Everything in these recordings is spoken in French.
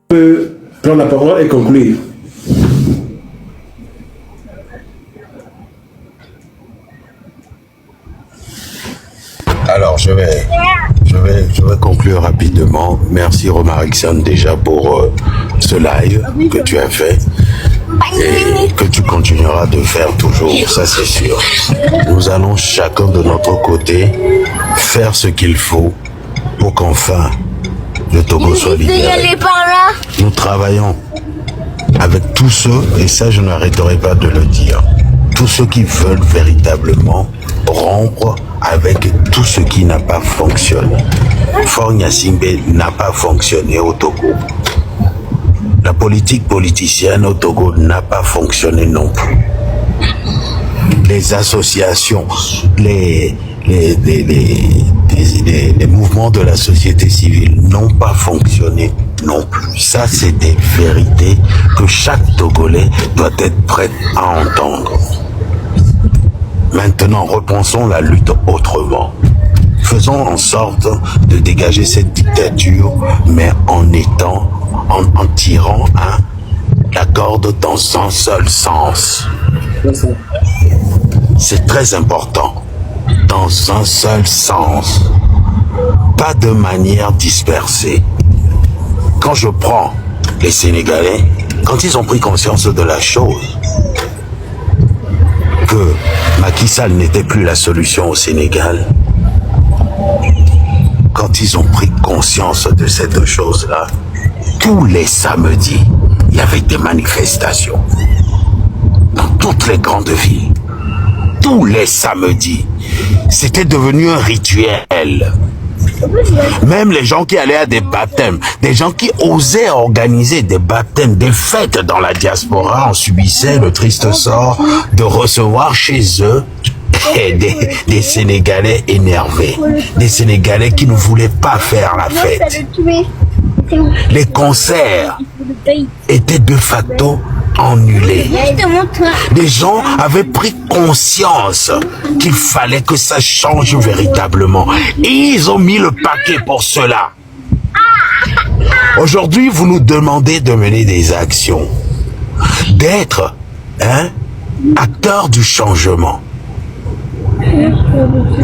peut prendre la parole et conclure. Alors, je vais conclure rapidement. Merci Romarickson déjà pour ce live que tu as fait et que tu continueras de faire toujours, ça c'est sûr. Nous allons chacun de notre côté faire ce qu'il faut pour qu'enfin le Togo soit libéré. Nous travaillons avec tous ceux, et ça je n'arrêterai pas de le dire, tous ceux qui veulent véritablement rompre avec tout ce qui n'a pas fonctionné. Faure Gnassingbé n'a pas fonctionné au Togo. La politique politicienne au Togo n'a pas fonctionné non plus. Les associations, les mouvements de la société civile n'ont pas fonctionné non plus. Ça, c'est des vérités que chaque Togolais doit être prêt à entendre. Maintenant, repensons la lutte autrement. Faisons en sorte de dégager cette dictature, mais en tirant la corde dans un seul sens. C'est très important. Dans un seul sens. Pas de manière dispersée. Quand je prends les Sénégalais, quand ils ont pris conscience de la chose, que Macky Sall n'était plus la solution au Sénégal, quand ils ont pris conscience de cette chose-là, tous les samedis, il y avait des manifestations dans toutes les grandes villes. Tous les samedis, c'était devenu un rituel. Même les gens qui allaient à des baptêmes, des gens qui osaient organiser des baptêmes, des fêtes dans la diaspora, en subissaient le triste sort de recevoir chez eux des Sénégalais énervés, des Sénégalais qui ne voulaient pas faire la fête. Les concerts étaient de facto annulés. Les gens avaient pris conscience qu'il fallait que ça change véritablement. Et ils ont mis le paquet pour cela. Aujourd'hui, vous nous demandez de mener des actions, d'être acteur du changement.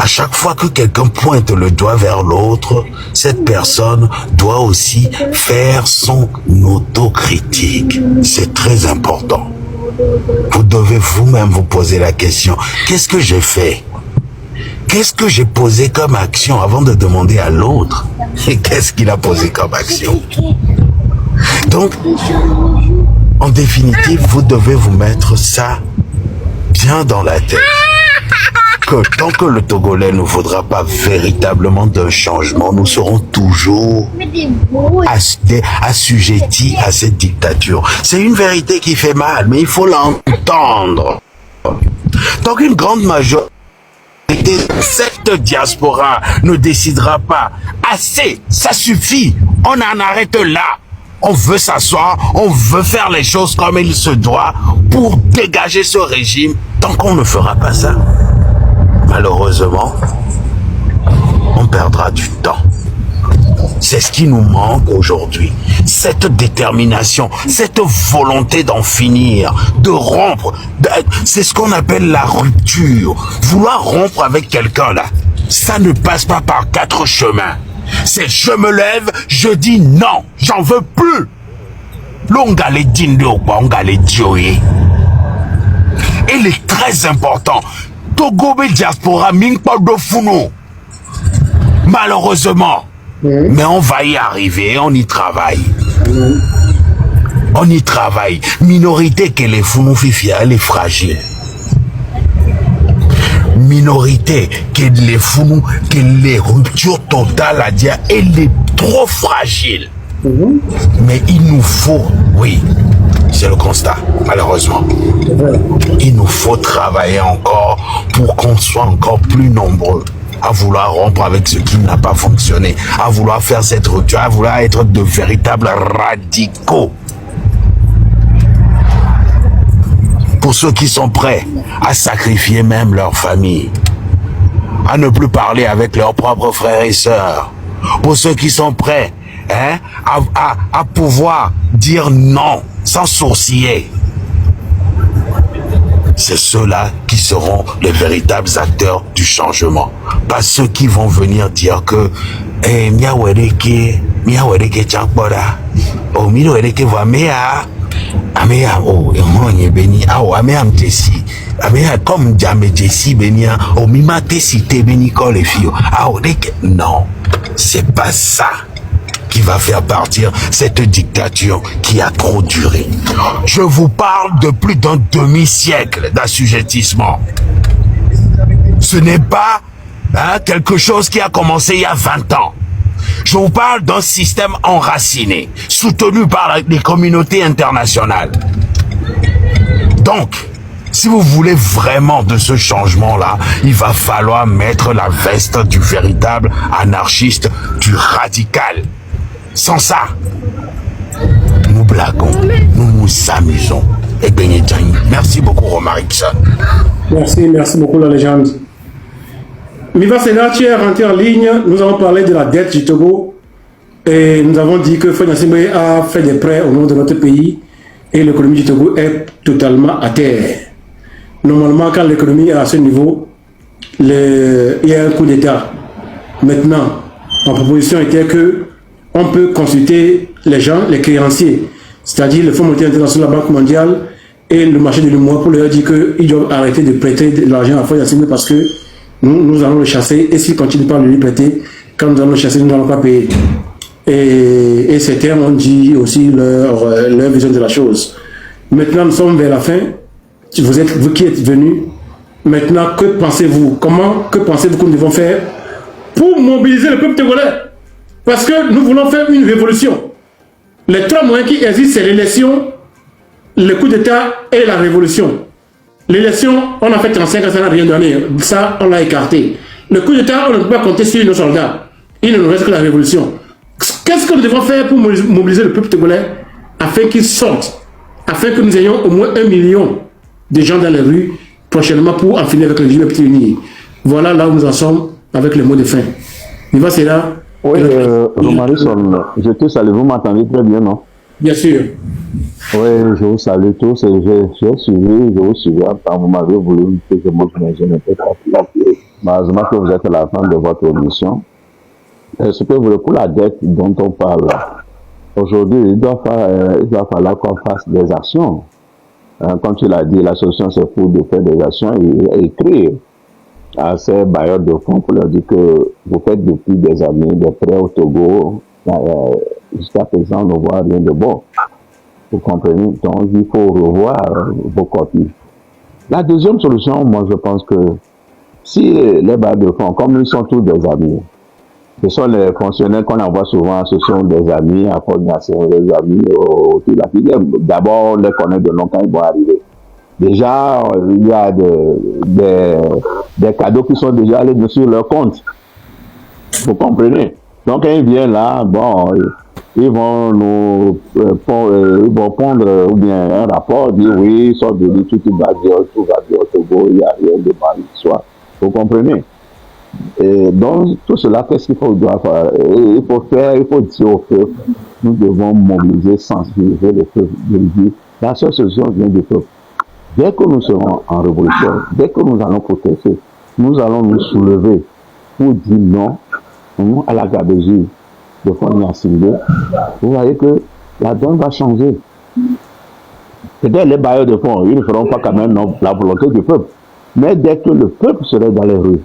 À chaque fois que quelqu'un pointe le doigt vers l'autre, cette personne doit aussi faire son autocritique. C'est très important. Vous devez vous-même vous poser la question, qu'est-ce que j'ai fait? Qu'est-ce que j'ai posé comme action avant de demander à l'autre? Et qu'est-ce qu'il a posé comme action? Donc, en définitive, vous devez vous mettre ça bien dans la tête. Que tant que le Togolais ne voudra pas véritablement d'un changement, nous serons toujours assujettis à cette dictature. C'est une vérité qui fait mal, mais il faut l'entendre. Tant qu'une grande majorité de cette diaspora ne décidera pas, assez, ça suffit, on en arrête là. On veut s'asseoir, on veut faire les choses comme il se doit pour dégager ce régime. Tant qu'on ne fera pas ça, malheureusement, on perdra du temps. C'est ce qui nous manque aujourd'hui. Cette détermination, cette volonté d'en finir, de rompre. C'est ce qu'on appelle la rupture. Vouloir rompre avec quelqu'un là, ça ne passe pas par 4 chemins. C'est je me lève, je dis non, j'en veux plus. Il est très important. Togo diaspora mingpa do funo. Malheureusement, mais on va y arriver, on y travaille. On y travaille. Minorité que les funo fifia, elle est fragile. Minorité que les funo, que les ruptures totales à dire, elle est trop fragile. Mais il nous faut, oui, c'est le constat, malheureusement. Il nous faut travailler encore pour qu'on soit encore plus nombreux à vouloir rompre avec ce qui n'a pas fonctionné, à vouloir faire cette rupture, à vouloir être de véritables radicaux. Pour ceux qui sont prêts à sacrifier même leur famille, à ne plus parler avec leurs propres frères et sœurs, pour ceux qui sont prêts hein, à pouvoir dire non sans sourciller. C'est ceux-là qui seront les véritables acteurs du changement. Pas ceux qui vont venir dire que miawereke chakbora, oh miawereke va mea, amea oh emonye beni, ah amea mtesi, amea comme jamais Jessie benia, oh mima tesi te beni quand les filles, ah non, c'est pas ça qui va faire partir cette dictature qui a trop duré. Je vous parle de plus d'un demi-siècle d'assujettissement. Ce n'est pas quelque chose qui a commencé il y a 20 ans. Je vous parle d'un système enraciné, soutenu par les communautés internationales. Donc, si vous voulez vraiment de ce changement-là, il va falloir mettre la veste du véritable anarchiste, du radical. Sans ça, nous blaguons, nous nous amusons. Et merci beaucoup, Romarix. Merci beaucoup, la légende. Miva Sénat, tu es rentré en ligne. Nous avons parlé de la dette du Togo. Et nous avons dit que Foy Gnassingbé a fait des prêts au nom de notre pays. Et l'économie du Togo est totalement à terre. Normalement, quand l'économie est à ce niveau, il y a un coup d'État. Maintenant, ma proposition était que on peut consulter les gens, les créanciers, c'est-à-dire le Fonds monétaire international, la Banque mondiale et le marché de l'humour pour leur dire qu'ils doivent arrêter de prêter de l'argent à Foy Gnassingbé parce que nous allons le chasser et s'ils continuent pas de lui prêter, quand nous allons le chasser, nous n'allons pas payer. Et certains ont dit aussi leur vision de la chose. Maintenant, nous sommes vers la fin. Vous qui êtes venus, maintenant, que pensez-vous? Que pensez-vous que nous devons faire pour mobiliser le peuple togolais? Parce que nous voulons faire une révolution. Les trois moyens qui existent, c'est l'élection, le coup d'État et la révolution. L'élection, on a fait 35 ans, ça n'a rien donné. Ça, on l'a écarté. Le coup d'État, on ne peut pas compter sur nos soldats. Il ne nous reste que la révolution. Qu'est-ce que nous devons faire pour mobiliser le peuple togolais afin qu'il sorte, afin que nous ayons au moins 1 million de gens dans les rues prochainement pour en finir avec le régime petit uni. Voilà là où nous en sommes avec les mots de fin. Miva Sénat. Oui, Romarison, je te salue, vous m'entendez très bien, non? Bien sûr. Oui, je vous salue tous et j'ai suivi, je vous suivi quand vous m'avez voulu que je montre mes jeunes un peu particuliers. Malheureusement que vous êtes à la fin de votre émission. Ce que vous voulez pour la dette dont on parle, aujourd'hui, il doit falloir qu'on fasse des actions. Comme tu l'as dit, la solution c'est pour de faire des actions et écrire à ces bailleurs de fonds pour leur dire que vous faites depuis des années des prêts au Togo, jusqu'à présent, on ne voit rien de bon. Vous comprenez? Donc, il faut revoir vos copies. La deuxième solution, moi, je pense que si les bailleurs de fonds, comme ils sont tous des amis, ce sont les fonctionnaires qu'on envoie souvent, ce sont des amis, à des amis autour de la filière. D'abord, on les connaît de long quand ils vont arriver. Déjà, il y a des cadeaux qui sont déjà allés sur leur compte. Vous comprenez? Donc, quand ils viennent là, bon, ils vont nous pondre ou bien un rapport, dire oui, ils sont venus, tout va bien au Togo, il n'y a rien de mal, soit. Vous comprenez? Et donc, tout cela, qu'est-ce qu'il faut faire? Il faut dire au peuple, nous devons mobiliser, sensibiliser le peuple, de dire, la seule solution vient du peuple. Dès que nous serons en révolution, dès que nous allons protester, nous allons nous soulever pour dire non à la gabegie de Foy Gnassingbé. Vous voyez que la donne va changer. Peut-être les bailleurs de fonds, ils ne feront pas quand même la volonté du peuple. Mais dès que le peuple serait dans les rues,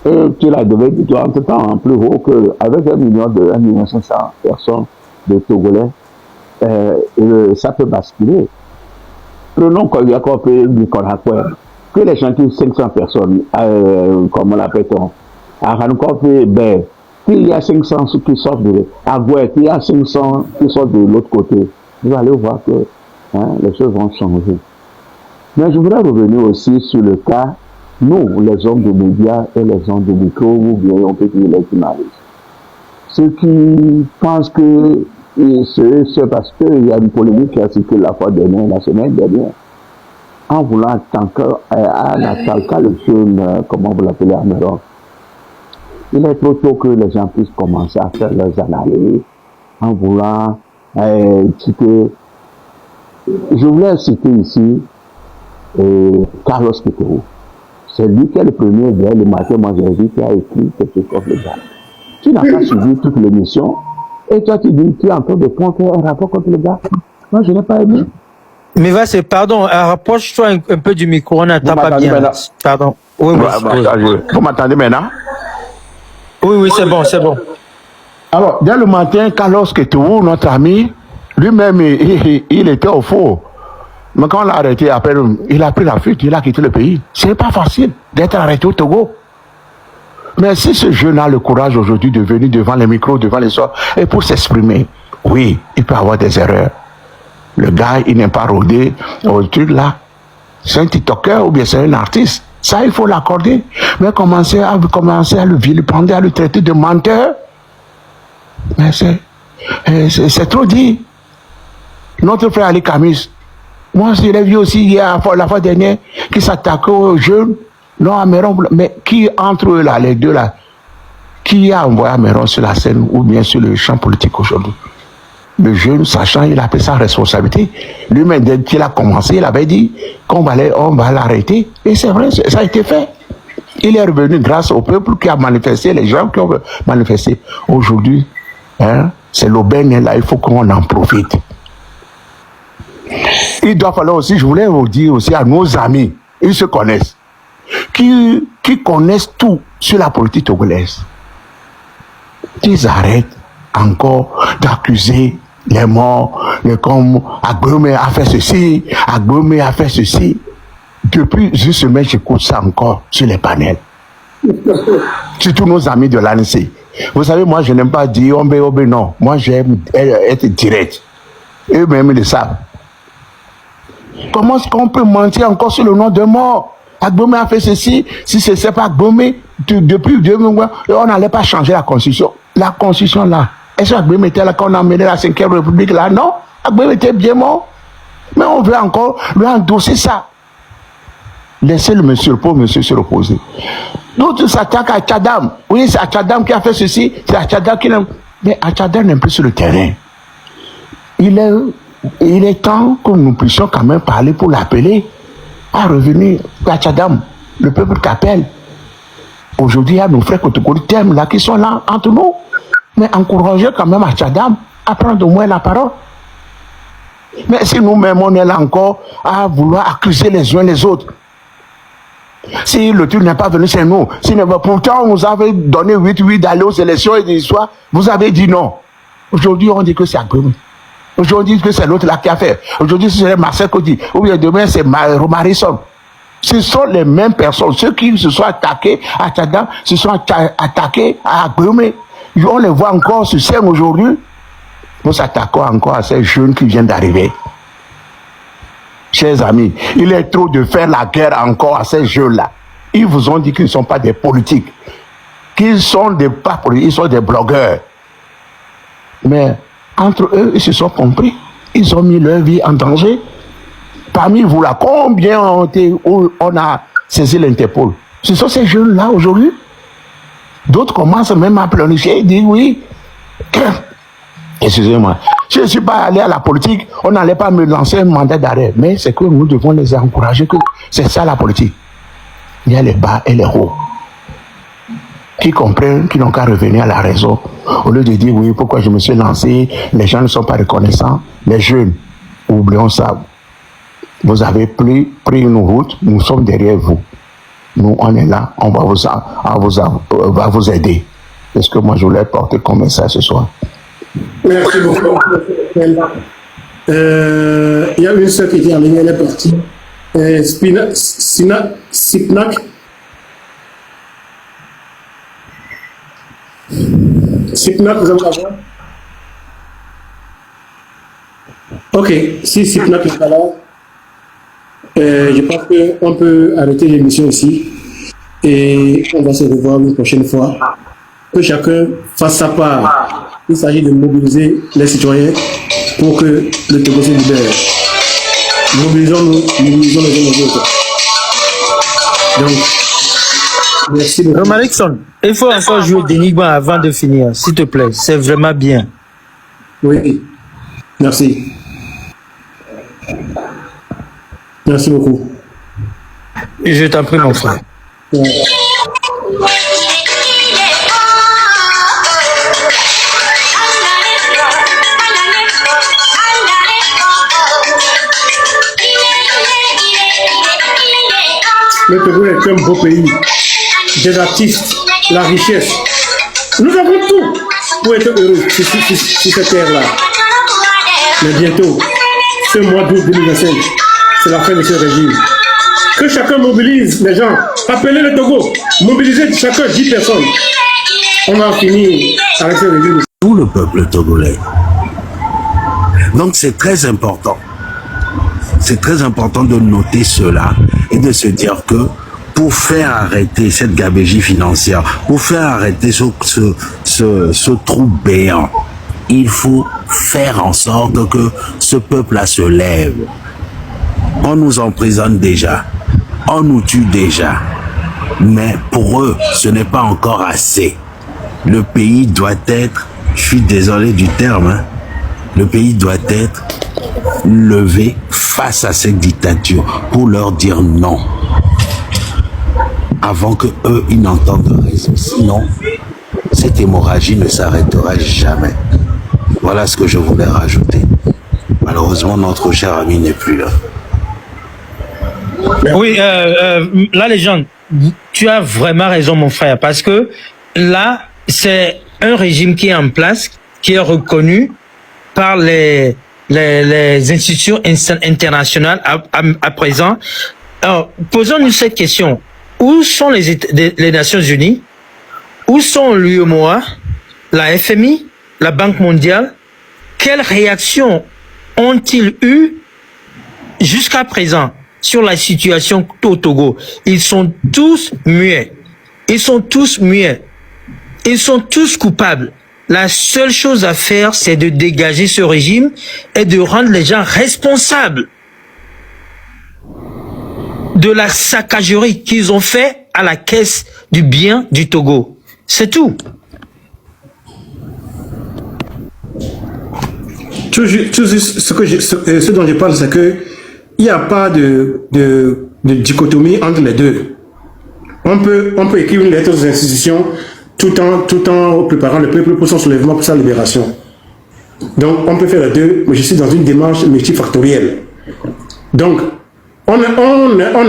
et tu l'as devait dire entre-temps plus haut qu'avec 1,5 million de personnes de Togolais, ça peut basculer. Prenons qu'on a fait Nicolas Koué, que les chantiers 500 personnes, comment l'appelle-t-on, à Hankofe, ben, qu'il y a 500 qui sortent de Agoué, qu'il y a 500 qui sortent de l'autre côté, vous allez voir que les choses vont changer. Mais je voudrais revenir aussi sur le cas, nous, les hommes de médias et les hommes de micro, ou bien on peut dire les journalistes. Ceux qui pensent que c'est parce qu'il y a une polémique qui a circulé la semaine dernière, en voulant attaquer le jeune, comment vous l'appelez, Améron. Il est trop tôt que les gens puissent commencer à faire leurs analyses en voulant citer. Je voulais citer ici Carlos Quetero. C'est lui qui est le premier, dès le matin, moi j'ai vu, qui a écrit quelque chose comme le gars. Tu n'as pas suivi toute l'émission, et toi tu dis, tu es en train de prendre un rapport contre le gars. Moi je n'ai pas aimé. Mais vas-y, pardon, rapproche-toi un peu du micro, on n'entend pas bien. Maintenant? Pardon. Oui, oui. Vous m'entendez maintenant? Oui, oui, c'est bon, c'est bon. Alors, dès le matin, Carlos Quetero, notre ami, lui-même, il était au four. Mais quand on l'a arrêté, après, il a pris la fuite, il a quitté le pays. Ce n'est pas facile d'être arrêté au Togo. Mais si ce jeune a le courage aujourd'hui de venir devant les micros, devant les autres, et pour s'exprimer, oui, il peut avoir des erreurs. Le gars, il n'est pas rodé au truc là. C'est un TikToker ou bien c'est un artiste. Ça, il faut l'accorder. Mais commencer à le vilipender, à le traiter de menteur, mais c'est trop dit. Notre frère Ali Kamis, moi je l'ai vu aussi hier, la fois dernière, qui s'attaquait aux jeunes, non à Meron, mais qui entre eux là, les deux là, qui a envoyé Meron sur la scène ou bien sur le champ politique aujourd'hui? Le jeune, sachant, il a pris sa responsabilité. Lui-même, dès qu'il a commencé, il avait dit qu'on va l'arrêter. Et c'est vrai, ça a été fait. Il est revenu grâce au peuple qui a manifesté, les gens qui ont manifesté. Aujourd'hui, hein, c'est l'aubaine là, il faut qu'on en profite. Il doit falloir aussi, je voulais vous dire aussi à nos amis, ils se connaissent, qui connaissent tout sur la politique togolaise, qu'ils arrêtent encore d'accuser les morts, comme Agbome a fait ceci, Agbome a fait ceci. Depuis une semaine, j'écoute ça encore sur les panels. Surtout nos amis de l'ANC. Vous savez, moi, je n'aime pas dire ombe, non. Moi, j'aime être direct. Eux-mêmes, ils le savent. Comment est-ce qu'on peut mentir encore sur le nom de mort? Agbome a fait ceci, si ce n'est pas Agbome, depuis 2 mois, on n'allait pas changer la constitution. La constitution là, est-ce qu'Agbome était là quand on a mené la 5e République là? Non, Agbome était bien mort. Mais on veut encore lui endosser ça. Laissez le monsieur se reposer. D'autres s'attaquent à Tchadam. Oui, c'est Tchadam qui a fait ceci, c'est Tchadam qui n'a... Mais Tchadam n'est plus sur le terrain. Il est temps que nous puissions quand même parler pour l'appeler à revenir à Tchadam. Le peuple t'appelle. Aujourd'hui, il y a nos frères Kotokoritèmes là qui sont là entre nous. Mais encouragez quand même à Tchadam à prendre au moins la parole. Mais si nous-mêmes on est là encore à vouloir accuser les uns les autres, si le truc n'est pas venu chez nous, pourtant on vous avait donné 8 d'aller aux élections et des histoires, vous avez dit non. Aujourd'hui on dit que c'est Agbome. Aujourd'hui on dit que c'est l'autre là qui a fait. Aujourd'hui c'est Marcel Kodi. Ou bien demain c'est Romarisson. Ce sont les mêmes personnes. Ceux qui se sont attaqués à Tchadam se sont attaqués à Agbome. On les voit encore sur scène aujourd'hui. Nous s'attaquons encore à ces jeunes qui viennent d'arriver. Chers amis, il est trop de faire la guerre encore à ces jeunes-là. Ils vous ont dit qu'ils ne sont pas des politiques, qu'ils sont pas politiques, ils sont des blogueurs. Mais entre eux, ils se sont compris. Ils ont mis leur vie en danger. Parmi vous là, combien on a saisi l'Interpol? Ce sont ces jeunes-là aujourd'hui. D'autres commencent même à planifier et disent oui. Excusez-moi, je ne suis pas allé à la politique, on n'allait pas me lancer un mandat d'arrêt. Mais c'est que nous devons les encourager, que c'est ça la politique. Il y a les bas et les hauts. Qui comprennent, qui n'ont qu'à revenir à la raison. Au lieu de dire oui, pourquoi je me suis lancé, les gens ne sont pas reconnaissants. Les jeunes, oublions ça. Vous avez pris une route, nous sommes derrière vous. Nous, on est là, on va vous aider. C'est ce que moi je voulais porter comme message ce soir. Merci beaucoup. Il y a une seule qui était en ligne, elle est partie. Sipnak. Sipnak, vous avez la voix? Ok, si Sipnak n'est pas là, je pense qu'on peut arrêter l'émission ici et on va se revoir une prochaine fois. Que chacun fasse sa part. Il s'agit de mobiliser les citoyens pour que le Togo se libère. Mobilisons-nous, mobilisons les uns les autres. Donc, merci beaucoup. Romain Nixon, il faut encore jouer d'énigme avant de finir, s'il te plaît. C'est vraiment bien. Oui. Merci. Merci beaucoup. Je t'en prie, mon frère. Le Togo est un beau pays, des artistes, la richesse. Nous avons tout pour être heureux sur cette terre-là. Mais bientôt, ce mois d'août 2025, c'est la fin de ce régime. Que chacun mobilise les gens. Appelez le Togo, mobilisez chacun 10 personnes. On va finir avec ce régime. Tout le peuple togolais. Donc c'est très important. C'est très important de noter cela et de se dire que pour faire arrêter cette gabegie financière, pour faire arrêter ce trou béant, il faut faire en sorte que ce peuple-là se lève. On nous emprisonne déjà, on nous tue déjà, mais pour eux, ce n'est pas encore assez. Le pays doit être, je suis désolé du terme, hein, le pays doit être levé face à cette dictature pour leur dire non. Avant que eux, ils n'entendent raison. Sinon, cette hémorragie ne s'arrêtera jamais. Voilà ce que je voulais rajouter. Malheureusement, notre cher ami n'est plus là. Oui, la légende, tu as vraiment raison, mon frère, parce que là, c'est un régime qui est en place, qui est reconnu par les institutions internationales à présent. Alors, posons-nous cette question. Où sont les Nations Unies? Où sont l'UEMOA, la FMI, la Banque mondiale? Quelle réaction ont-ils eu jusqu'à présent sur la situation au Togo? Ils sont tous muets. Ils sont tous muets. Ils sont tous coupables. La seule chose à faire, c'est de dégager ce régime et de rendre les gens responsables de la saccagerie qu'ils ont fait à la caisse du bien du Togo. C'est tout. Ce dont je parle, c'est que il n'y a pas de dichotomie entre les deux. On peut écrire une lettre aux institutions tout en préparant le peuple pour son soulèvement, pour sa libération. Donc, on peut faire les deux, mais je suis dans une démarche multifactorielle. Donc, on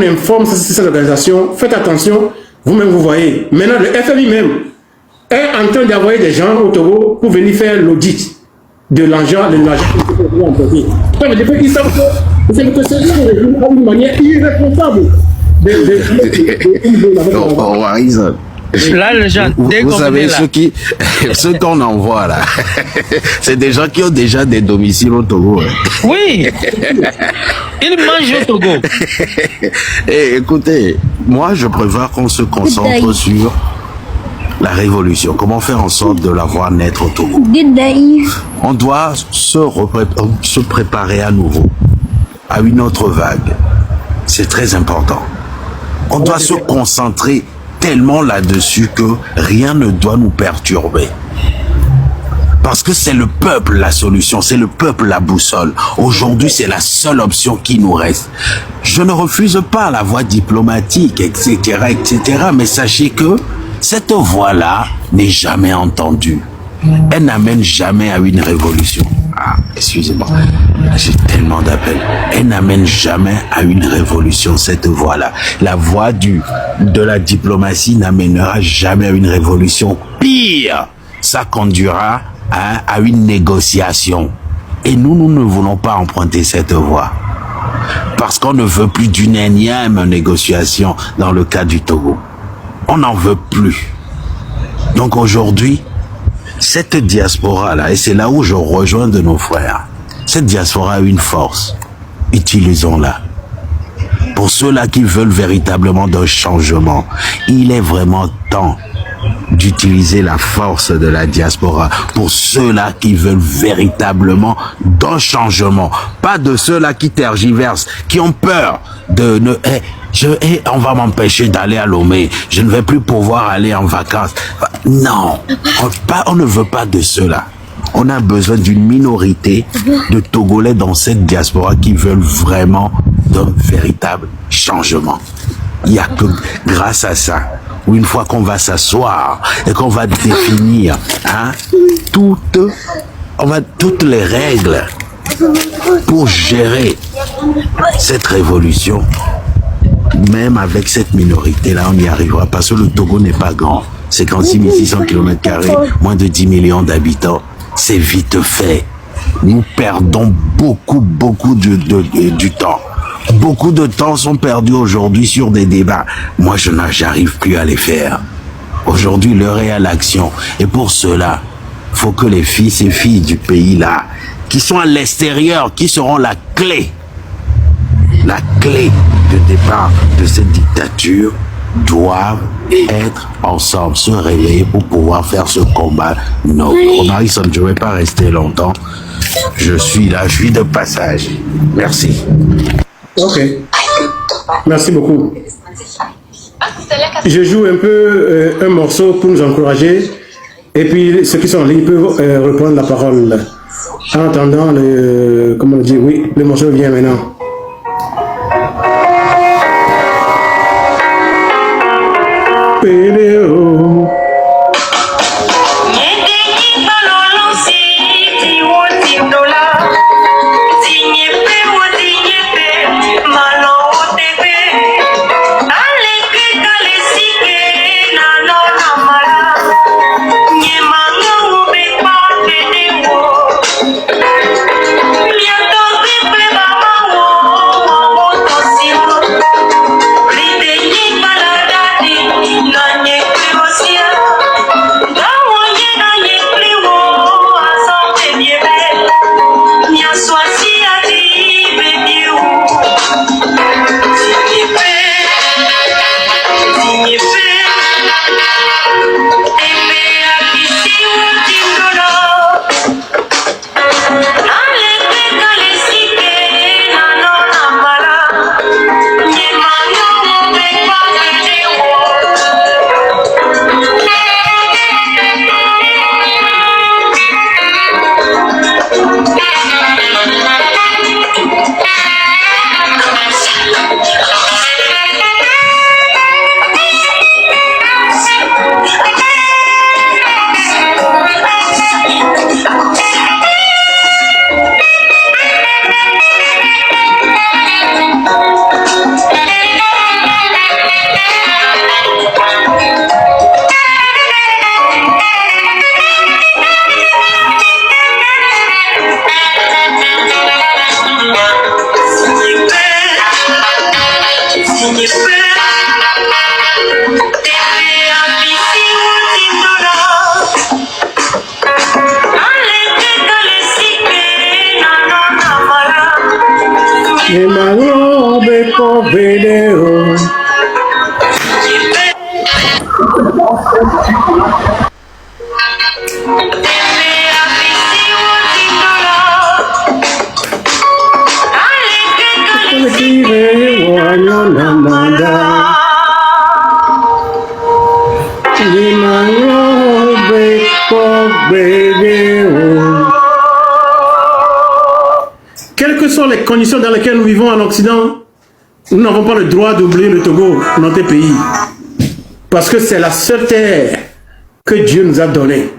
informe cette organisation, faites attention, vous-même vous voyez. Maintenant, le FMI même est en train d'envoyer des gens au Togo pour venir faire l'audit de l'argent qu'ils ont emprunté. Ça veut dire qu'ils savent que c'est une manière irresponsable Là, les gens, vous savez, ceux qu'on envoie là, c'est des gens qui ont déjà des domiciles au Togo. Hein. Oui, ils mangent au Togo. Et écoutez, moi je préfère qu'on se concentre sur la révolution. Comment faire en sorte de la voir naître au Togo. On doit se préparer à nouveau à une autre vague. C'est très important. On doit se concentrer tellement là-dessus que rien ne doit nous perturber. Parce que c'est le peuple la solution, c'est le peuple la boussole. Aujourd'hui, c'est la seule option qui nous reste. Je ne refuse pas la voie diplomatique, etc., mais sachez que cette voie-là n'est jamais entendue. Elle n'amène jamais à une révolution. Ah, excusez-moi, j'ai tellement d'appels. Elle n'amène jamais à une révolution, cette voie-là. La voie de la diplomatie n'amènera jamais à une révolution. Pire, ça conduira à une négociation. Et nous ne voulons pas emprunter cette voie. Parce qu'on ne veut plus d'une énième négociation dans le cas du Togo. On n'en veut plus. Donc aujourd'hui, cette diaspora-là, et c'est là où je rejoins de nos frères, cette diaspora a une force. Utilisons-la. Pour ceux-là qui veulent véritablement d'un changement, il est vraiment temps d'utiliser la force de la diaspora pour ceux-là qui veulent véritablement d'un changement, pas de ceux-là qui tergiversent, qui ont peur de on va m'empêcher d'aller à Lomé, je ne vais plus pouvoir aller en vacances. Non, on ne veut pas de ceux-là. On a besoin d'une minorité de Togolais dans cette diaspora qui veulent vraiment d'un véritable changement. Il n'y a que grâce à ça, ou une fois qu'on va s'asseoir et qu'on va définir toutes les règles pour gérer cette révolution, même avec cette minorité-là, on y arrivera parce que le Togo n'est pas grand. 56 600 km², moins de 10 millions d'habitants. C'est vite fait. Nous perdons beaucoup du temps. Beaucoup de temps sont perdus aujourd'hui sur des débats. Moi, j'arrive plus à les faire. Aujourd'hui, l'heure est à l'action. Et pour cela, il faut que les fils et filles du pays-là, qui sont à l'extérieur, qui seront la clé de départ de cette dictature, doivent être ensemble, se réveiller pour pouvoir faire ce combat. Non, Romaric, je ne vais pas rester longtemps. Je suis là, je suis de passage. Merci. Ok. Merci beaucoup. Je joue un peu un morceau pour nous encourager. Et puis, ceux qui sont en ligne peuvent reprendre la parole. En attendant, comment on dit, oui, le morceau vient maintenant. PDO. Quelles que soient les conditions dans lesquelles nous vivons en Occident, nous n'avons pas le droit d'oublier le Togo, notre pays. Parce que c'est la seule terre que Dieu nous a donnée.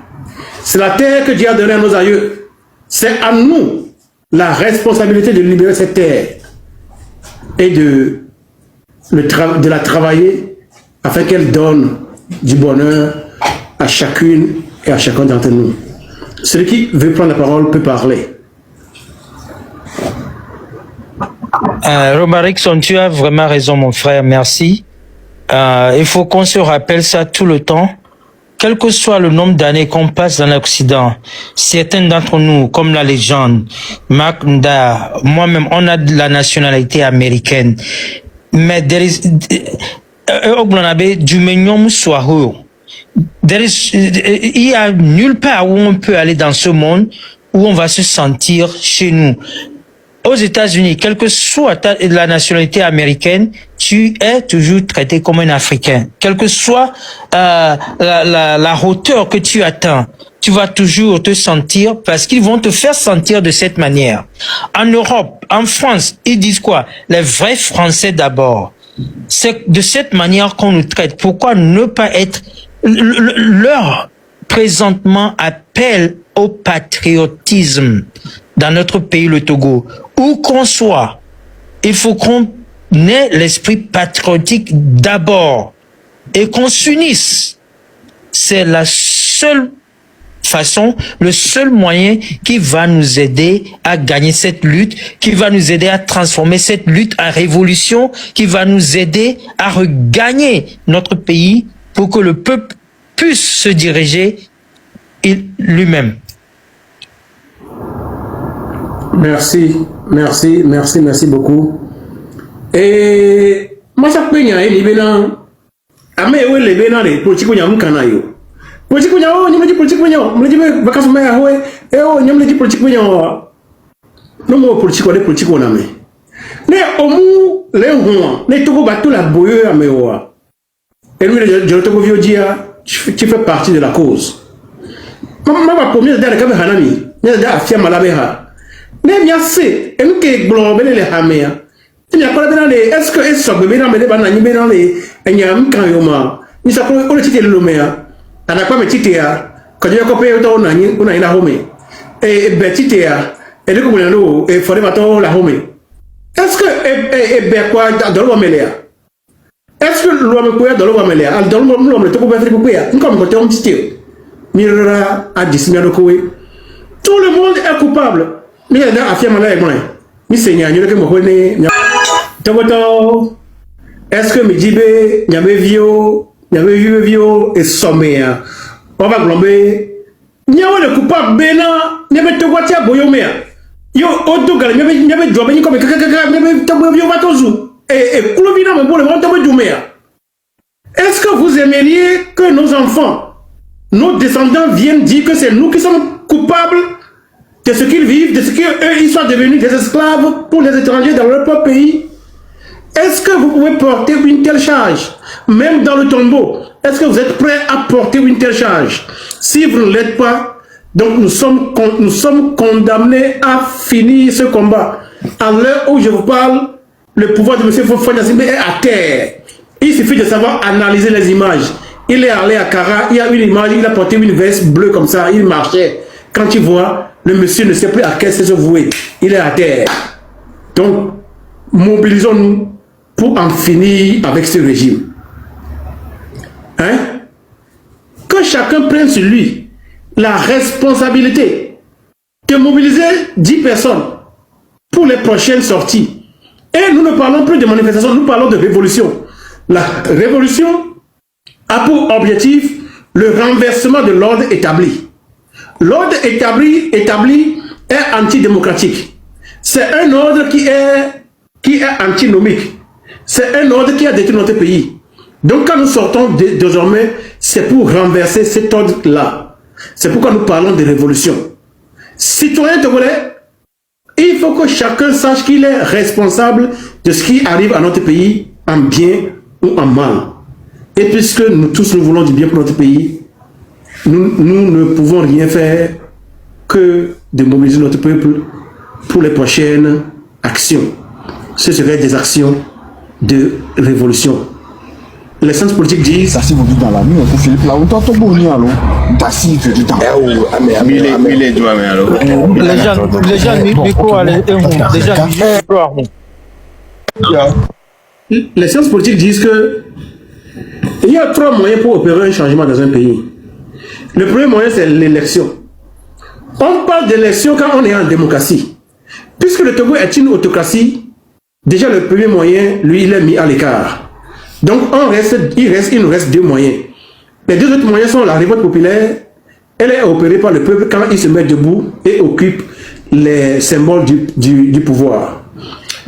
C'est la terre que Dieu a donnée à nos aïeux. C'est à nous la responsabilité de libérer cette terre et de la travailler afin qu'elle donne du bonheur à chacune et à chacun d'entre nous. Celui qui veut prendre la parole peut parler. Romarikson, tu as vraiment raison, mon frère, merci. Il faut qu'on se rappelle ça tout le temps. Quel que soit le nombre d'années qu'on passe dans l'Occident, certains d'entre nous, comme la légende, Mark Nda, moi-même, on a de la nationalité américaine. Mais il y a nulle part où on peut aller dans ce monde où on va se sentir chez nous. Aux États-Unis, quelle que soit la nationalité américaine, tu es toujours traité comme un Africain. Quelle que soit la hauteur que tu atteins, tu vas toujours te sentir, parce qu'ils vont te faire sentir de cette manière. En Europe, en France, ils disent quoi? Les vrais Français d'abord. C'est de cette manière qu'on nous traite. Pourquoi ne pas être... Leur présentement appel au patriotisme dans notre pays, le Togo. Où qu'on soit, il faut qu'on ait l'esprit patriotique d'abord et qu'on s'unisse. C'est la seule façon, le seul moyen qui va nous aider à gagner cette lutte, qui va nous aider à transformer cette lutte en révolution, qui va nous aider à regagner notre pays pour que le peuple puisse se diriger lui-même. Merci beaucoup. Et moi, ça peut y aller, les bénins. Ah, mais oui, les bénins, les politiques, ils ont un canal. Politique, ils ont un politique, ils ont un vacances, mais ah ouais, et oh, ils ont un politique, ils ont un. Non, moi, politique, les politiques, on a mis. Mais au moins, les gens, les Togo battent la bouille à Meoa. Et lui, le Togo vieux dit, tu fais partie de la cause. Ma première idée, c'est que Hanami, il y a des firmes à la BH. Mais bien sûr, et nous qui globons les haméas. Il y a pas de est-ce que est-ce que bien dans les bananes, bien dans les enyam quand yoma. Ni ça peut on le titre le méa. Ana pas me titea. Quand il y a coupé autant on a la home. Et betitea. Et le gouvernement et fallait battre la home. Est-ce que et quoi dans le méléa? Est-ce que l'homme peut dans le méléa? Dans l'homme le tout peut faire pour quoi? Comme quand on dit Mira a dit de Koué. Tout le monde est coupable. Mais il y a des affirmations avec moi. Mais c'est n'y a que moi connais. Est-ce que Medjibe, il y avait vieux et sommet. On va glomber. Il y a le coupable Bénin, il y avait Togotia Boyomea. Yo, Otogal, il y avait Jobé comme Tabio et Koulovina, mais pour le moment, est-ce que vous aimeriez que nos enfants, nos descendants viennent dire que c'est nous qui sommes coupables de ce qu'ils vivent, de ce qu'ils soient devenus des esclaves pour les étrangers dans leur propre pays? Est-ce que vous pouvez porter une telle charge? Même dans le tombeau, est-ce que vous êtes prêts à porter une telle charge? Si vous ne l'êtes pas, donc nous sommes condamnés à finir ce combat. À l'heure où je vous parle, le pouvoir de M. Fofana Simbe est à terre. Il suffit de savoir analyser les images. Il est allé à Kara, il y a une image, il a porté une veste bleue comme ça, il marchait. Quand il voit, le monsieur ne sait plus à quel se vouer. Il est à terre. Donc, mobilisons-nous pour en finir avec ce régime. Hein? Que chacun prenne sur lui la responsabilité de mobiliser 10 personnes pour les prochaines sorties. Et nous ne parlons plus de manifestation, nous parlons de révolution. La révolution a pour objectif le renversement de l'ordre établi. L'ordre établi est antidémocratique. C'est un ordre qui est antinomique. C'est un ordre qui a détruit notre pays. Donc quand nous sortons désormais, c'est pour renverser cet ordre-là. C'est pourquoi nous parlons de révolution. Citoyens togolais, il faut que chacun sache qu'il est responsable de ce qui arrive à notre pays, en bien ou en mal. Et puisque nous tous nous voulons du bien pour notre pays, nous ne pouvons rien faire que de mobiliser notre peuple pour les prochaines actions. Ce seraient des actions de révolution. Les sciences politiques disent... Ça, si vous dites dans la nuit, pour Philippe, là, on t'entend beaucoup, alors. Tassi, tu dis dans la nuit. Les gens, micro, allez, les sciences politiques disent que il y a 3 moyens pour opérer un changement dans un pays. Le premier moyen, c'est l'élection. On parle d'élection quand on est en démocratie. Puisque le Togo est une autocratie, déjà le premier moyen, lui, il est mis à l'écart. Donc il nous reste 2 moyens. Les 2 autres moyens sont la révolte populaire. Elle est opérée par le peuple quand il se met debout et occupe les symboles du pouvoir.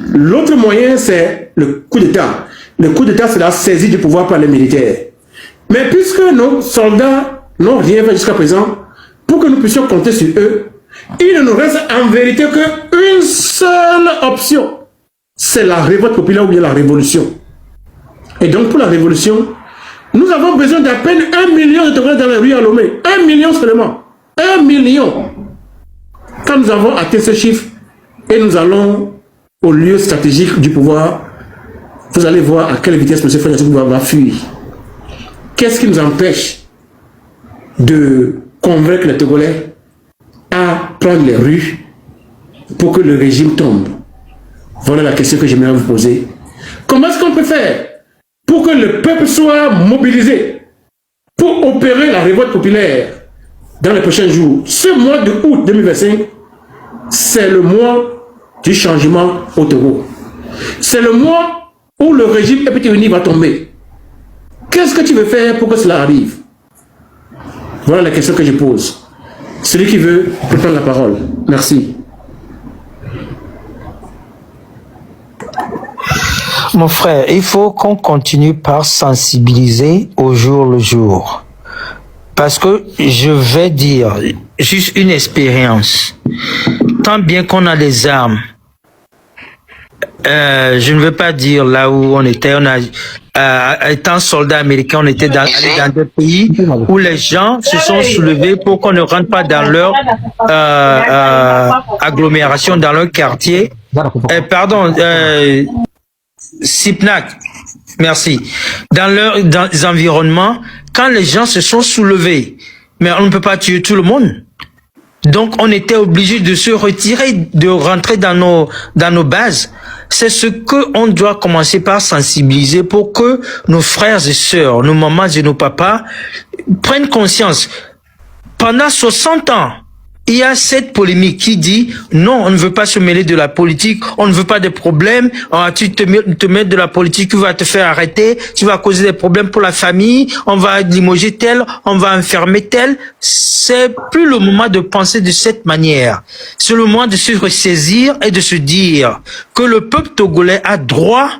L'autre moyen, c'est le coup d'État. Le coup d'État, c'est la saisie du pouvoir par les militaires. Mais puisque nos soldats n'ont rien fait jusqu'à présent, pour que nous puissions compter sur eux, il ne nous reste en vérité qu'une seule option. C'est la révolte populaire ou bien la révolution. Et donc pour la révolution, nous avons besoin d'à peine 1 million de Togolais dans les rues à Lomé. 1 million seulement. 1 million. Quand nous avons atteint ce chiffre et nous allons au lieu stratégique du pouvoir, vous allez voir à quelle vitesse M. Fagnassou va fuir. Qu'est-ce qui nous empêche de convaincre les Togolais à prendre les rues pour que le régime tombe? Voilà la question que j'aimerais vous poser. Comment est-ce qu'on peut faire pour que le peuple soit mobilisé pour opérer la révolte populaire dans les prochains jours? Ce mois de août 2025, c'est le mois du changement au Togo. C'est le mois où le régime EPT-UNI va tomber. Qu'est-ce que tu veux faire pour que cela arrive? Voilà la question que je pose. Celui qui veut peut prendre la parole. Merci. Mon frère, il faut qu'on continue par sensibiliser au jour le jour. Parce que je vais dire juste une expérience. Tant bien qu'on a les armes, je ne veux pas dire là où on était, étant soldat américain, on était allé dans des pays où les gens se sont soulevés pour qu'on ne rentre pas dans leur agglomération, dans leur quartier. Sipnak, merci. Dans leurs environnements, quand les gens se sont soulevés, mais on ne peut pas tuer tout le monde. Donc, on était obligé de se retirer, de rentrer dans nos bases. C'est ce que on doit commencer par sensibiliser pour que nos frères et sœurs, nos mamans et nos papas prennent conscience. Pendant 60 ans, il y a cette polémique qui dit non, on ne veut pas se mêler de la politique, on ne veut pas de problèmes, tu te mets de la politique, tu vas te faire arrêter, tu vas causer des problèmes pour la famille, on va limoger tel, on va enfermer tel. C'est plus le moment de penser de cette manière. C'est le moment de se ressaisir et de se dire que le peuple togolais a droit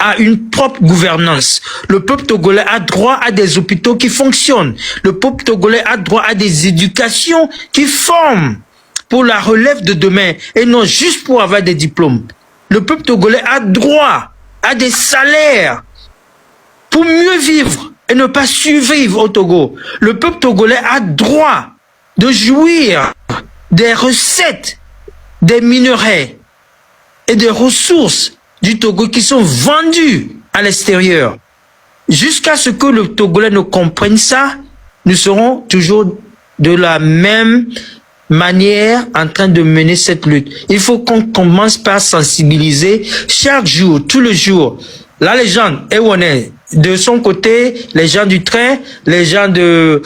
à une propre gouvernance. Le peuple togolais a droit à des hôpitaux qui fonctionnent. Le peuple togolais a droit à des éducations qui forment pour la relève de demain et non juste pour avoir des diplômes. Le peuple togolais a droit à des salaires pour mieux vivre et ne pas survivre au Togo. Le peuple togolais a droit de jouir des recettes, des minerais et des ressources du Togo qui sont vendus à l'extérieur. Jusqu'à ce que le Togolais ne comprenne ça, nous serons toujours de la même manière en train de mener cette lutte. Il faut qu'on commence par sensibiliser chaque jour, tout le jour. La légende, Ewoné, de son côté, les gens du train, les gens de...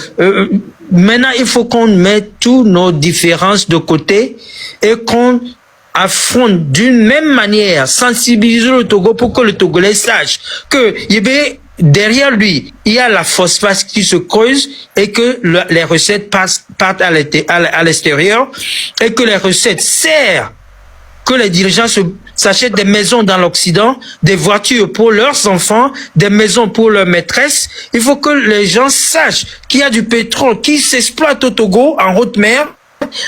maintenant, il faut qu'on mette toutes nos différences de côté et qu'on affronte d'une même manière, sensibiliser le Togo pour que le Togolais sache que derrière lui, il y a la phosphate qui se creuse et que les recettes partent à l'extérieur et que les recettes servent, que les dirigeants s'achètent des maisons dans l'Occident, des voitures pour leurs enfants, des maisons pour leurs maîtresses. Il faut que les gens sachent qu'il y a du pétrole qui s'exploite au Togo en haute mer,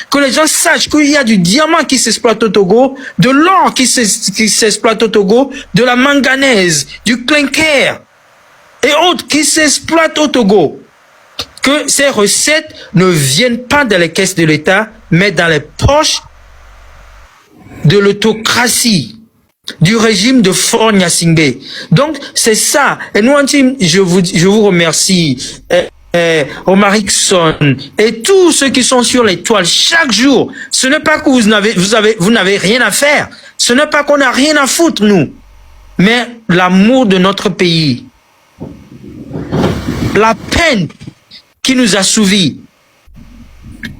que les gens sachent qu'il y a du diamant qui s'exploite au Togo, de l'or qui s'exploite au Togo, de la manganèse, du clinker et autres qui s'exploitent au Togo. Que ces recettes ne viennent pas dans les caisses de l'État, mais dans les poches de l'autocratie, du régime de Faure Gnassingbé. Donc, c'est ça. Et nous, je vous remercie. Omarikson et tous ceux qui sont sur les toiles chaque jour. Ce n'est pas que vous n'avez rien à faire. Ce n'est pas qu'on n'a rien à foutre, nous. Mais l'amour de notre pays, la peine qui nous assouvit,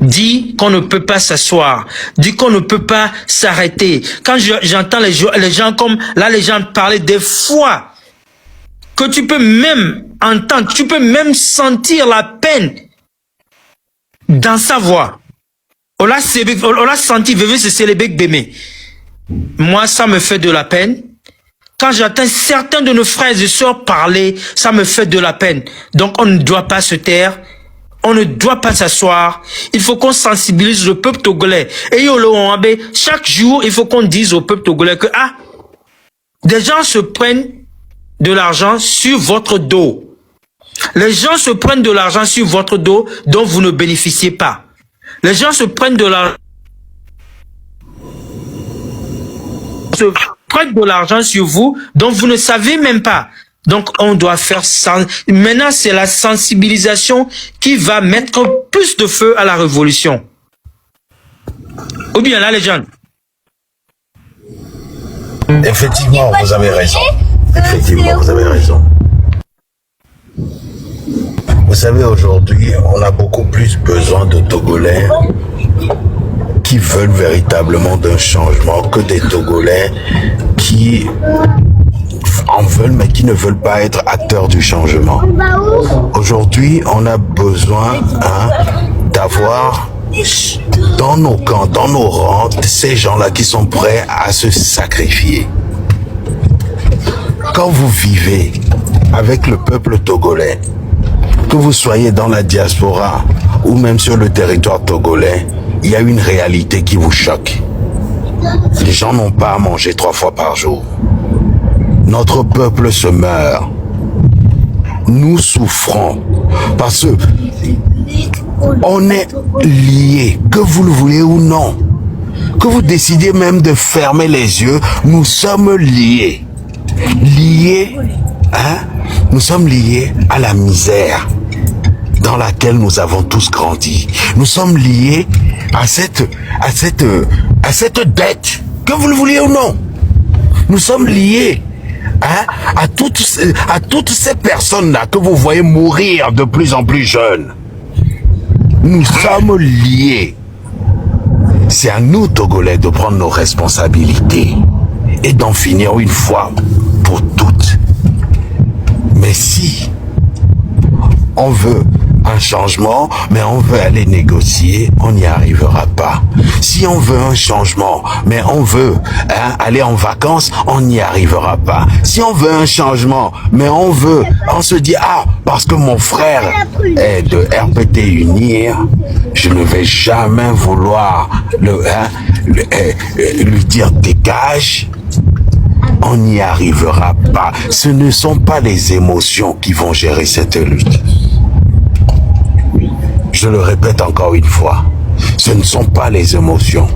dit qu'on ne peut pas s'asseoir, dit qu'on ne peut pas s'arrêter. Quand j'entends les gens comme là, les gens parler des fois que tu peux même entendre, tu peux même sentir la peine dans sa voix. On l'a senti, c'est célébrer Bémé. Moi, ça me fait de la peine. Quand j'entends certains de nos frères et sœurs parler, ça me fait de la peine. Donc, on ne doit pas se taire. On ne doit pas s'asseoir. Il faut qu'on sensibilise le peuple togolais. Et chaque jour, il faut qu'on dise au peuple togolais que, des gens se prennent de l'argent sur votre dos. Les gens se prennent de l'argent sur votre dos dont vous ne bénéficiez pas. Les gens se prennent de l'argent. Se prennent de l'argent sur vous, dont vous ne savez même pas. Donc, on doit faire ça. Maintenant, c'est la sensibilisation qui va mettre plus de feu à la révolution. Ou bien la légende. Effectivement, vous avez raison. Effectivement, vous avez raison. Vous savez, aujourd'hui, on a beaucoup plus besoin de Togolais qui veulent véritablement d'un changement que des Togolais qui en veulent mais qui ne veulent pas être acteurs du changement. Aujourd'hui, on a besoin d'avoir dans nos camps, dans nos rangs, ces gens-là qui sont prêts à se sacrifier. Quand vous vivez avec le peuple togolais, que vous soyez dans la diaspora ou même sur le territoire togolais, il y a une réalité qui vous choque. Les gens n'ont pas à manger 3 fois par jour. Notre peuple se meurt. Nous souffrons parce que on est liés, que vous le voulez ou non. Que vous décidez même de fermer les yeux, nous sommes liés. Liés, nous sommes liés à la misère dans laquelle nous avons tous grandi. Nous sommes liés à cette dette, que vous le vouliez ou non. Nous sommes liés à toutes ces personnes-là que vous voyez mourir de plus en plus jeunes. Nous sommes liés. C'est à nous, Togolais, de prendre nos responsabilités et d'en finir une fois pour toutes. Mais si on veut un changement, mais on veut aller négocier, on n'y arrivera pas. Si on veut un changement, mais on veut aller en vacances, on n'y arrivera pas. Si on veut un changement, mais on se dit, parce que mon frère est de RPT Unir, je ne vais jamais vouloir lui dire dégage. On n'y arrivera pas. Ce ne sont pas les émotions qui vont gérer cette lutte. Je le répète encore une fois, ce ne sont pas les émotions.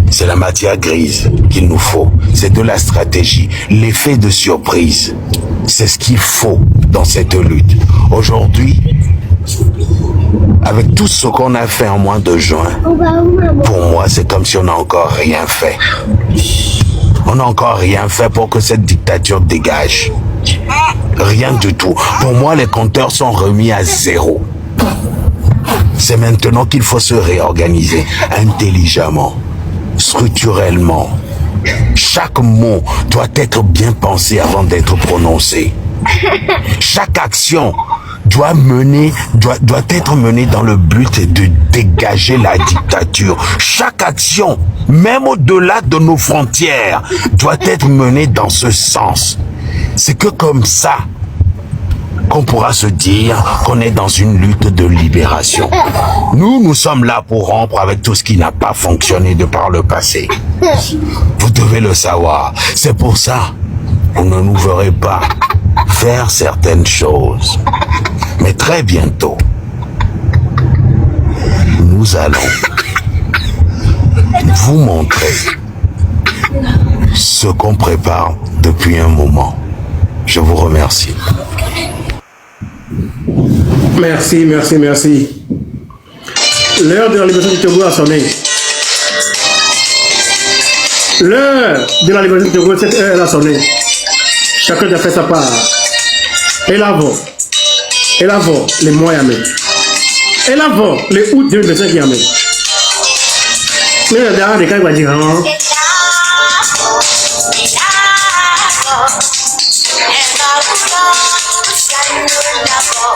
C'est la matière grise qu'il nous faut. C'est de la stratégie, l'effet de surprise. C'est ce qu'il faut dans cette lutte. Aujourd'hui, avec tout ce qu'on a fait en mois de juin, pour moi, c'est comme si on n'a encore rien fait. On n'a encore rien fait pour que cette dictature dégage. Rien du tout. Pour moi, les compteurs sont remis à 0. C'est maintenant qu'il faut se réorganiser intelligemment, structurellement. Chaque mot doit être bien pensé avant d'être prononcé. Chaque action doit être menée dans le but de dégager la dictature. Chaque action, même au-delà de nos frontières, doit être menée dans ce sens. C'est que comme ça qu'on pourra se dire qu'on est dans une lutte de libération. Nous sommes là pour rompre avec tout ce qui n'a pas fonctionné de par le passé. Vous devez le savoir. C'est pour ça que vous ne nous verrez pas faire certaines choses. Mais très bientôt, nous allons vous montrer ce qu'on prépare depuis un moment. Je vous remercie. Merci. L'heure de la libération du Togo a sonné. L'heure de la libération du Togo, cette heure a sonné. Chacun a fait sa part. Et l'avant, les mois amènent. Et l'avant, les août 2025 qui amènent. Mais le dernier des cas, il va dire,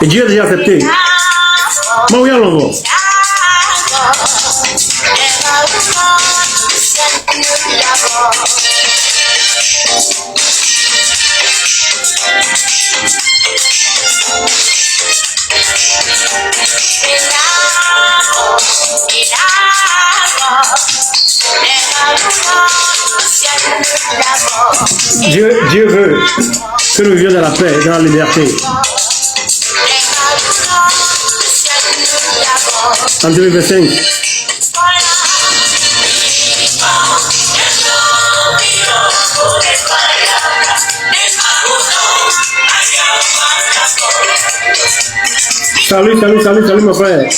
et Dieu a déjà accepté. Mais oui, allons-y. Dieu veut que nous vivions dans la paix et dans la liberté. en 2025. Salut, mon frère.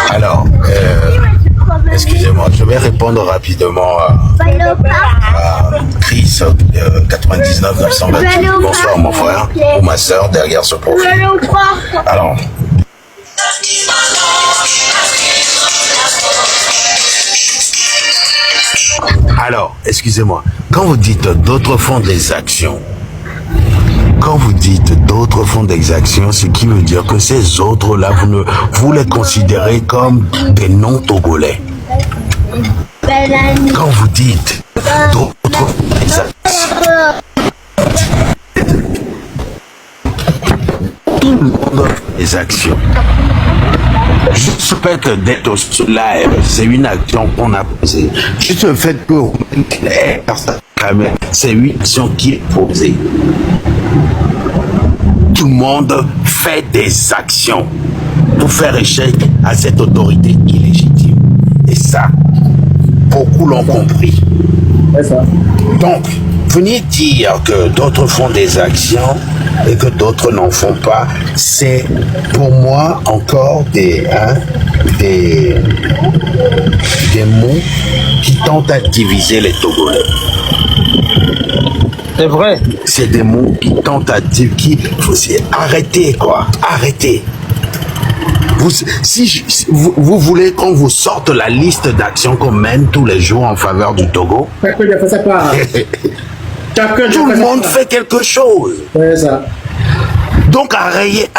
Alors, excusez-moi, je vais répondre rapidement à Chris 99 928. Bonsoir mon frère ou ma soeur derrière ce profil. Alors, excusez-moi, quand vous dites d'autres font des actions, ce qui veut dire que ces autres-là, vous les considérez comme des non-togolais. Quand vous dites d'autres tout le monde les actions. Juste le fait d'être au live, c'est une action qu'on a posée. Juste le fait que c'est une action qui est posée. Tout le monde fait des actions pour faire échec à cette autorité illégitime. Et ça, beaucoup l'ont compris. Donc, venir dire que d'autres font des actions et que d'autres n'en font pas, c'est pour moi encore des mots qui tentent à diviser les Togolais. C'est vrai. C'est des mots qui tentent à dire arrêtez quoi, arrêtez. Vous voulez qu'on vous sorte la liste d'actions qu'on mène tous les jours en faveur du Togo? Tout le monde fait quelque chose. Donc arrêtez,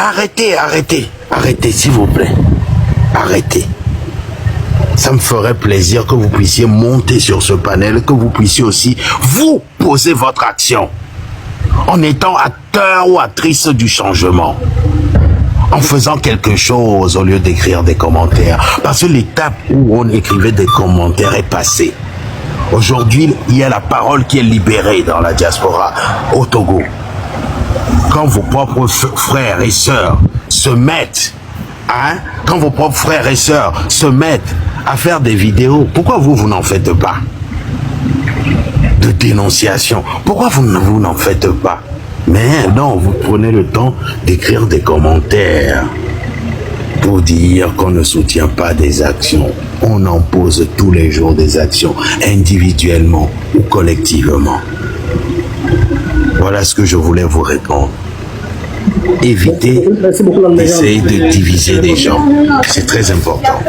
s'il vous plaît. Arrêtez. Ça me ferait plaisir que vous puissiez monter sur ce panel, que vous puissiez aussi vous poser votre action en étant acteur ou actrice du changement, en faisant quelque chose au lieu d'écrire des commentaires. Parce que l'étape où on écrivait des commentaires est passée. Aujourd'hui, il y a la parole qui est libérée dans la diaspora au Togo. Quand vos propres frères et sœurs se mettent, à faire des vidéos, pourquoi vous n'en faites pas de dénonciation? Pourquoi vous n'en faites pas? Mais non, vous prenez le temps d'écrire des commentaires pour dire qu'on ne soutient pas des actions. On en pose tous les jours des actions, individuellement ou collectivement. Voilà ce que je voulais vous répondre. Évitez d'essayer de diviser les gens. C'est très important.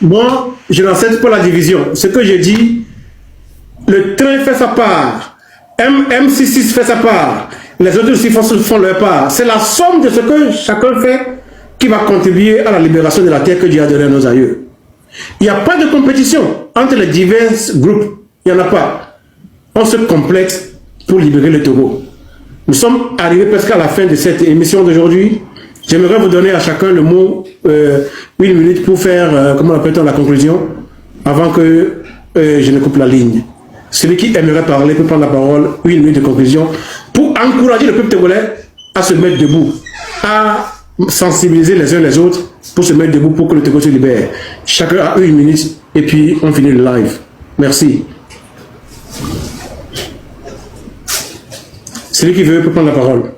Moi, je n'accepte pas la division. Ce que je dis, le train fait sa part, MC6 fait sa part, les autres aussi font leur part. C'est la somme de ce que chacun fait qui va contribuer à la libération de la terre que Dieu a donnée à nos aïeux. Il n'y a pas de compétition entre les divers groupes. Il n'y en a pas. On se complète pour libérer le Togo. Nous sommes arrivés presque à la fin de cette émission d'aujourd'hui. J'aimerais vous donner à chacun le mot, une minute pour faire, comment appelle-t-on, la conclusion, avant que je ne coupe la ligne. Celui qui aimerait parler peut prendre la parole, une minute de conclusion, pour encourager le peuple togolais à se mettre debout, à sensibiliser les uns les autres pour se mettre debout pour que le Togo se libère. Chacun a une minute et puis on finit le live. Merci. Celui qui veut peut prendre la parole.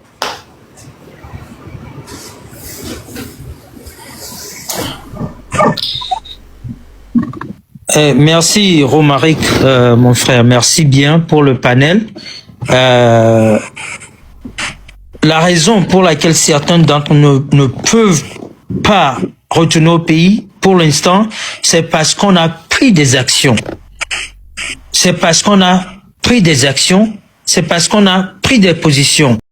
Merci Romaric, mon frère. Merci bien pour le panel. La raison pour laquelle certains d'entre nous ne peuvent pas retourner au pays pour l'instant, c'est parce qu'on a pris des actions. C'est parce qu'on a pris des actions. C'est parce qu'on a pris des positions.